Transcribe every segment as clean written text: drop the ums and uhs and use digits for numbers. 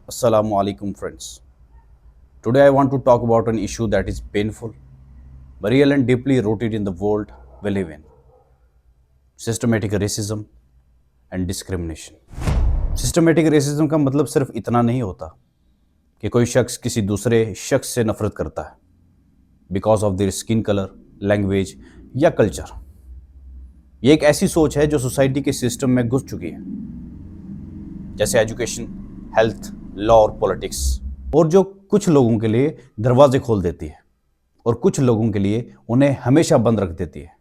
Assalamu alaikum friends. Today I want to talk about an issue that is painful, but real and deeply rooted in the world we live in. Systematic racism and discrimination. Systematic racism का मतलब सिर्फ इतना नहीं होता कि कोई शख्स किसी दूसरे शख्स से नफरत करता है because of their skin colour, language या कल्चर। ये एक ऐसी सोच है जो सोसाइटी के सिस्टम में घुस चुकी है, जैसे एजुकेशन, हेल्थ, लॉ और पॉलिटिक्स, और जो कुछ लोगों के लिए दरवाजे खोल देती है और कुछ लोगों के लिए उन्हें हमेशा बंद रख देती है।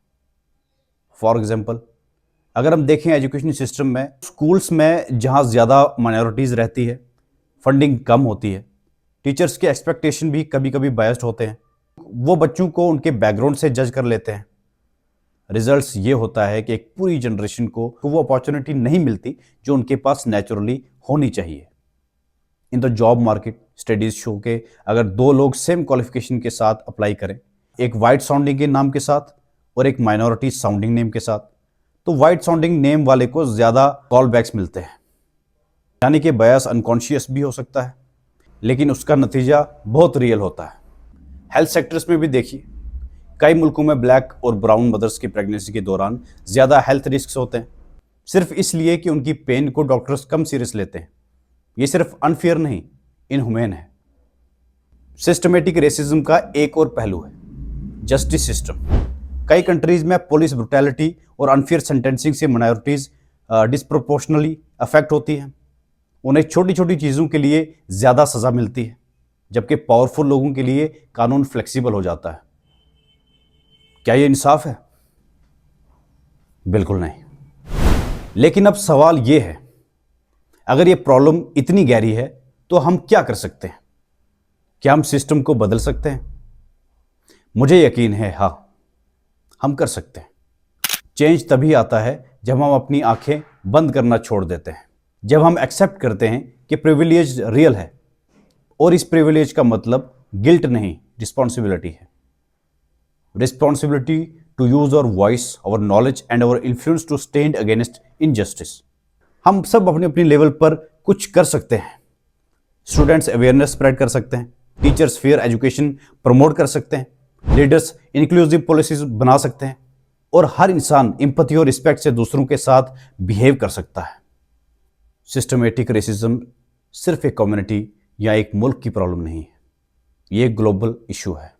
फॉर एग्जाम्पल, अगर हम देखें एजुकेशन सिस्टम में, स्कूल्स में जहाँ ज़्यादा माइनॉरिटीज़ रहती है, फंडिंग कम होती है, टीचर्स के एक्सपेक्टेशन भी कभी कभी बायस्ड होते हैं, वो बच्चों को उनके बैकग्राउंड से जज कर लेते हैं। रिजल्ट्स ये होता है कि एक पूरी जनरेशन को वो अपॉर्चुनिटी नहीं मिलती जो उनके पास नेचुरली होनी चाहिए। In the job market, studies show के अगर दो लोग सेम क्वालिफिकेशन के साथ अप्लाई करें, एक वाइट साउंडिंग के नाम के साथ और एक माइनॉरिटी साउंडिंग नेम के साथ, तो वाइट साउंडिंग नेम वाले को ज़्यादा कॉल बैक्स मिलते हैं। यानी कि बायस अनकॉन्शियस भी हो सकता है, लेकिन उसका नतीजा बहुत रियल होता है। हेल्थ सेक्टर्स में भी देखिए, कई मुल्कों में ब्लैक और ब्राउन मदर्स की प्रेगनेंसी के दौरान ज़्यादा हेल्थ रिस्क होते हैं, सिर्फ इसलिए कि उनकी पेन को डॉक्टर्स कम सीरियस लेते हैं। ये सिर्फ अनफेयर नहीं, इनह्यूमन है। सिस्टमेटिक रेसिज्म का एक और पहलू है जस्टिस सिस्टम। कई कंट्रीज में पुलिस ब्रुटैलिटी और अनफेयर सेंटेंसिंग से माइनॉरिटीज डिस्प्रोपोर्शनली अफेक्ट होती हैं। उन्हें छोटी छोटी चीज़ों के लिए ज़्यादा सज़ा मिलती है, जबकि पावरफुल लोगों के लिए कानून फ्लेक्सिबल हो जाता है। क्या ये इंसाफ है? बिल्कुल नहीं। लेकिन अब सवाल ये है, अगर ये प्रॉब्लम इतनी गहरी है तो हम क्या कर सकते हैं? क्या हम सिस्टम को बदल सकते हैं? मुझे यकीन है हाँ, हम कर सकते हैं। चेंज तभी आता है जब हम अपनी आंखें बंद करना छोड़ देते हैं, जब हम एक्सेप्ट करते हैं कि प्रिविलेज रियल है, और इस प्रिविलेज का मतलब गिल्ट नहीं, रिस्पॉन्सिबिलिटी है। Responsibility to use our voice, our knowledge and our influence to stand against injustice. हम सब अपने अपने लेवल पर कुछ कर सकते हैं। स्टूडेंट्स अवेयरनेस स्प्रेड कर सकते हैं, टीचर्स फेयर एजुकेशन प्रमोट कर सकते हैं, लीडर्स इंक्लूसिव पॉलिसीज बना सकते हैं, और हर इंसान एम्पैथी और रिस्पेक्ट से दूसरों के साथ बिहेव कर सकता है। सिस्टमेटिक रेसिज्म सिर्फ एक कम्युनिटी या एक मुल्क की प्रॉब्लम नहीं है, ये एक ग्लोबल इशू है।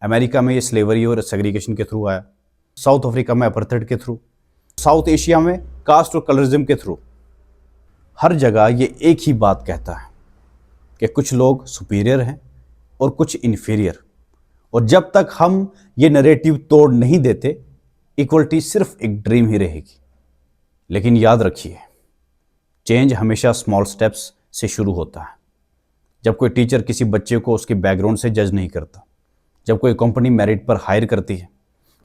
अमेरिका में ये स्लेवरी और सेग्रीगेशन के थ्रू आया, साउथ अफ्रीका में अपार्थाइड के थ्रू, साउथ एशिया में कास्ट और कलरिज्म के थ्रू। हर जगह ये एक ही बात कहता है कि कुछ लोग सुपीरियर हैं और कुछ इन्फीरियर, और जब तक हम ये नैरेटिव तोड़ नहीं देते, इक्वलिटी सिर्फ एक ड्रीम ही रहेगी। लेकिन याद रखिए, चेंज हमेशा स्मॉल स्टेप्स से शुरू होता है। जब कोई टीचर किसी बच्चे को उसके बैकग्राउंड से जज नहीं करता, जब कोई कंपनी मेरिट पर हायर करती है,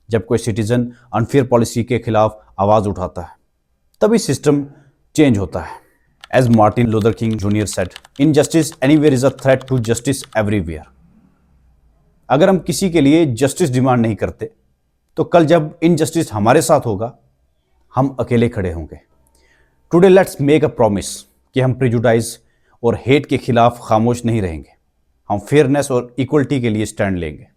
जब कोई सिटीजन अनफेयर पॉलिसी के खिलाफ आवाज़ उठाता है, तभी सिस्टम चेंज होता है। As Martin Luther King junior said, injustice anywhere is a threat to justice everywhere. अगर हम किसी के लिए जस्टिस डिमांड नहीं करते, तो कल जब इनजस्टिस हमारे साथ होगा, हम अकेले खड़े होंगे। Today let's make a promise कि हम प्रेजुडाइज और हेट के खिलाफ खामोश नहीं रहेंगे। हम फेयरनेस और इक्वलिटी के लिए स्टैंड लेंगे,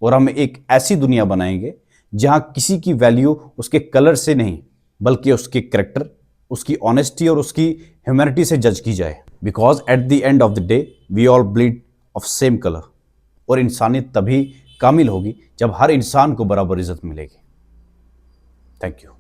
और हम एक ऐसी दुनिया बनाएंगे जहां किसी की वैल्यू उसके कलर से नहीं, बल्कि उसके कैरेक्टर, उसकी ऑनेस्टी और उसकी ह्यूमैनिटी से जज की जाए। Because at the end of the day we all bleed of same colour. और इंसानियत तभी कामिल होगी जब हर इंसान को बराबर इज्जत मिलेगी। Thank you.